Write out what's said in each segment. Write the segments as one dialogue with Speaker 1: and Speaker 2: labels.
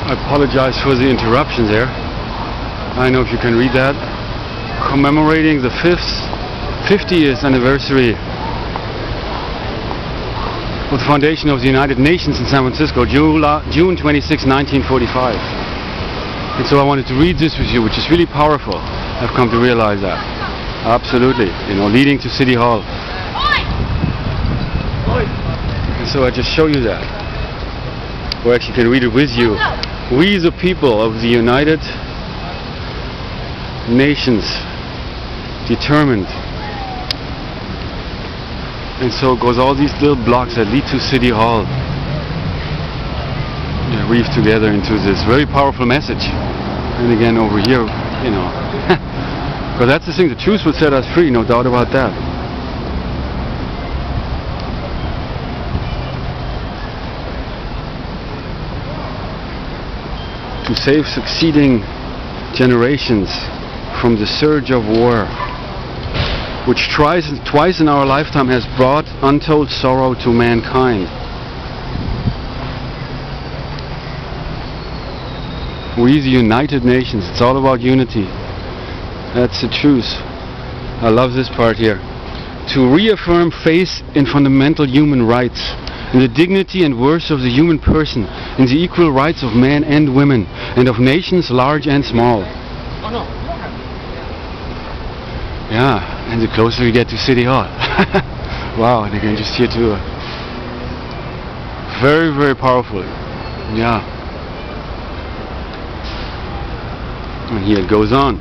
Speaker 1: I apologize for the interruption there. I don't know if you can read that. Commemorating the 50th anniversary of the foundation of the United Nations in San Francisco, June 26, 1945. And so I wanted to read this with you, which is really powerful. I've come to realize that. Absolutely, you know, leading to City Hall. And so I just show you that. Or actually can read it with you. We the people of the United Nations, determined. And so it goes all these little blocks that lead to City Hall. Yeah, weave together into this very powerful message. And again over here, you know, because that's the thing, the truth will set us free, no doubt about that. To save succeeding generations from the surge of war, which twice in our lifetime has brought untold sorrow to mankind. We the United Nations, it's all about unity. That's the truth. I love this part here. To reaffirm faith in fundamental human rights, in the dignity and worth of the human person, in the equal rights of men and women, and of nations large and small. Oh, no. Yeah, and the closer you get to City Hall. Wow, and again just here too. Very, very powerful. Yeah. And here it goes on.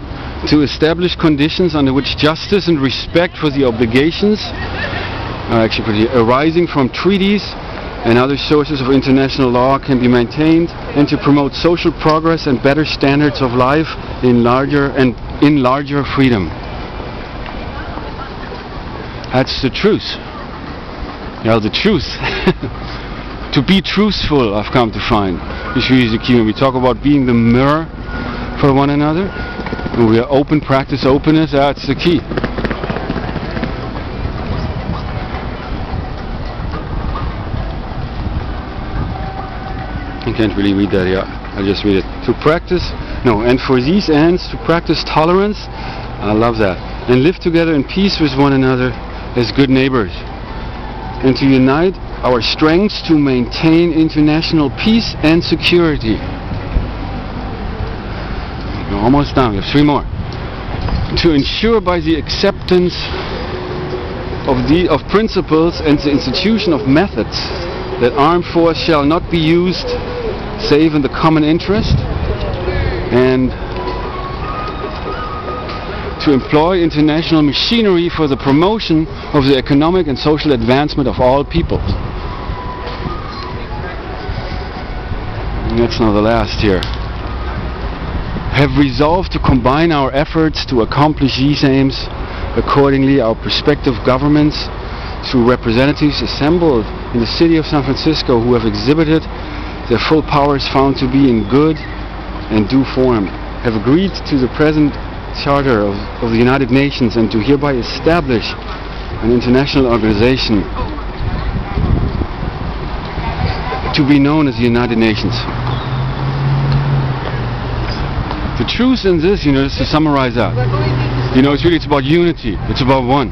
Speaker 1: To establish conditions under which justice and respect for the obligations arising from treaties and other sources of international law can be maintained, and to promote social progress and better standards of life in larger freedom. That's the truth. Yeah, the truth. To be truthful, I've come to find, is really the key. When we talk about being the mirror for one another, when we are open, practice openness, that's the key. I can't really read that here. I'll just read it. To practice, and for these ends, to practice tolerance, I love that, and live together in peace with one another as good neighbors, and to unite our strengths to maintain international peace and security. We're almost done. We have 3 more. To ensure by the acceptance of principles and the institution of methods that armed force shall not be used save in the common interest, and to employ international machinery for the promotion of the economic and social advancement of all peoples. And that's now the last here. Have resolved to combine our efforts to accomplish these aims. Accordingly, our prospective governments, through representatives assembled in the city of San Francisco who have exhibited their full powers found to be in good and due form, have agreed to the present Charter of the United Nations, and to hereby establish an international organization to be known as the United Nations. The truth in this, just to summarize that, it's about unity, it's about one.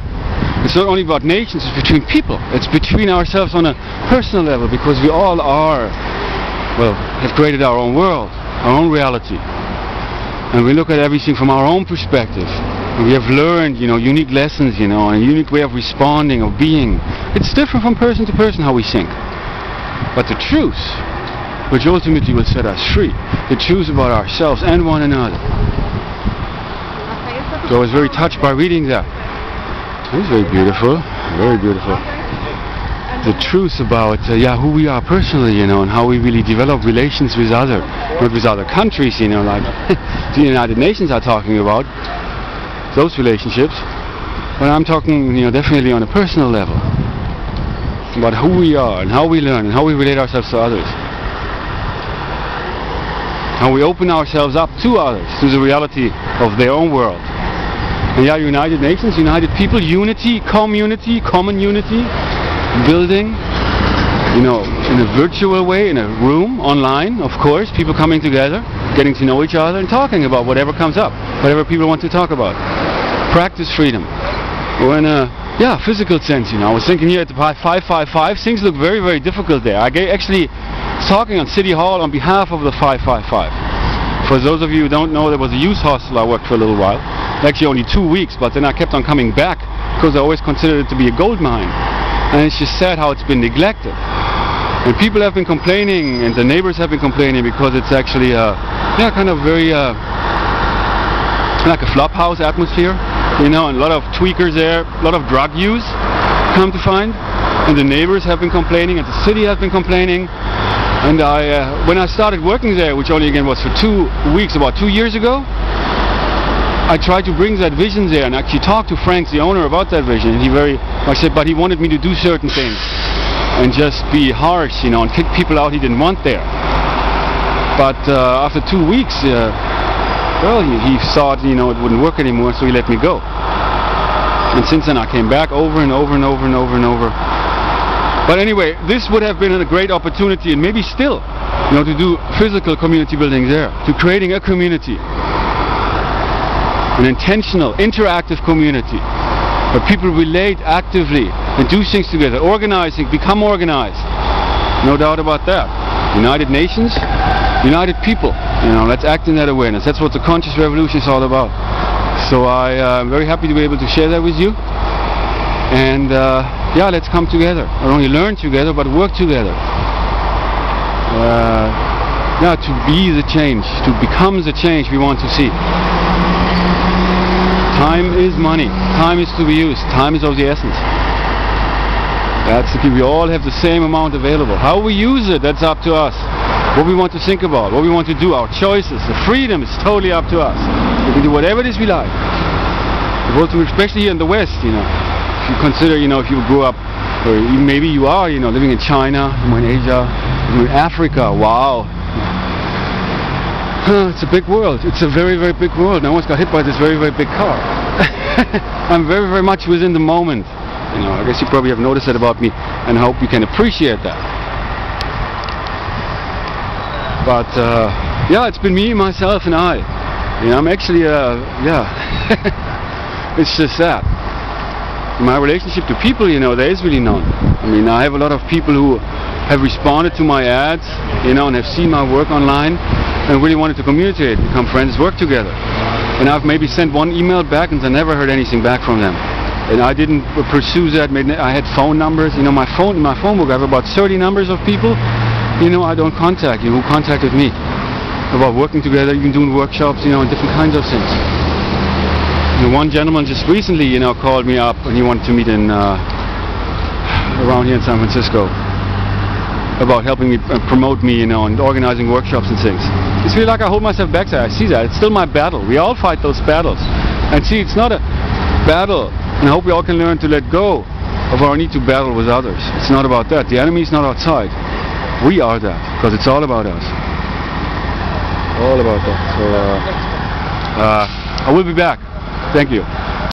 Speaker 1: It's not only about nations, it's between people. It's between ourselves on a personal level, because we all have created our own world, our own reality. And we look at everything from our own perspective. And we have learned, unique lessons, and a unique way of responding, of being. It's different from person to person how we think. But the truth, which ultimately will set us free, the truth about ourselves and one another. So I was very touched by reading that. It was very beautiful, very beautiful. The truth about who we are personally, and how we really develop relations with not with other countries, like the United Nations are talking about, those relationships. But I'm talking, definitely on a personal level, about who we are and how we learn and how we relate ourselves to others. How we open ourselves up to others, to the reality of their own world. And United Nations, united people, unity, community, common unity, building, you know, in a virtual way, in a room, online, of course, people coming together, getting to know each other and talking about whatever comes up, whatever people want to talk about. Practice freedom. Or in a physical sense, you know. I was thinking here at the 555, things look very, very difficult there. I actually talking on City Hall on behalf of the 555. For those of you who don't know, there was a youth hostel I worked for a little while. Actually only 2 weeks, but then I kept on coming back because I always considered it to be a gold mine. And it's just sad how it's been neglected. And people have been complaining, and the neighbors have been complaining, because it's actually kind of very like a flop house atmosphere, you know, and a lot of tweakers there, a lot of drug use, come to find. And the neighbors have been complaining, and the city has been complaining. And when I started working there, which only again was for 2 weeks, about 2 years ago, I tried to bring that vision there and actually talk to Frank, the owner, about that vision. And I said, but he wanted me to do certain things and just be harsh, you know, and kick people out he didn't want there. But after 2 weeks, well, he thought, you know, it wouldn't work anymore, so he let me go. And since then I came back over and over and over and over and over. But anyway, this would have been a great opportunity, and maybe still, you know, to do physical community building there, to creating a community, an intentional, interactive community, where people relate actively and do things together, organizing, become organized. No doubt about that. United Nations, united people. You know, let's act in that awareness. That's what the conscious revolution is all about. So I'm very happy to be able to share that with you. And let's come together. Not only learn together, but work together. To be the change, to become the change we want to see. Time is money. Time is to be used. Time is of the essence. That's the key. We all have the same amount available. How we use it, that's up to us. What we want to think about, what we want to do, our choices, the freedom is totally up to us. We can do whatever it is we like. Especially here in the West, you know. If you consider, you know, if you grew up, or maybe you are, you know, living in China, in Asia, in Africa, wow. It's a big world. It's a very, very big world. I almost got hit by this very, very big car. I'm very, very much within the moment. You know, I guess you probably have noticed that about me, and I hope you can appreciate that. But it's been me, myself, and I. You know, I'm actually, it's just that. My relationship to people, you know, there is really none. I mean, I have a lot of people who have responded to my ads, you know, and have seen my work online and really wanted to communicate, become friends, work together. And I've maybe sent one email back and I never heard anything back from them. And I didn't pursue that. I had phone numbers, you know, in my phone book I have about 30 numbers of people, you know, I don't contact you, who contacted me about working together, even doing workshops, you know, and different kinds of things. And one gentleman just recently, you know, called me up and he wanted to meet in around here in San Francisco about helping me promote me, you know, and organizing workshops and things. It's really like I hold myself back there. I see that. It's still my battle. We all fight those battles. And see, it's not a battle. And I hope we all can learn to let go of our need to battle with others. It's not about that. The enemy is not outside. We are that, because it's all about us. All about that. So I will be back. Thank you.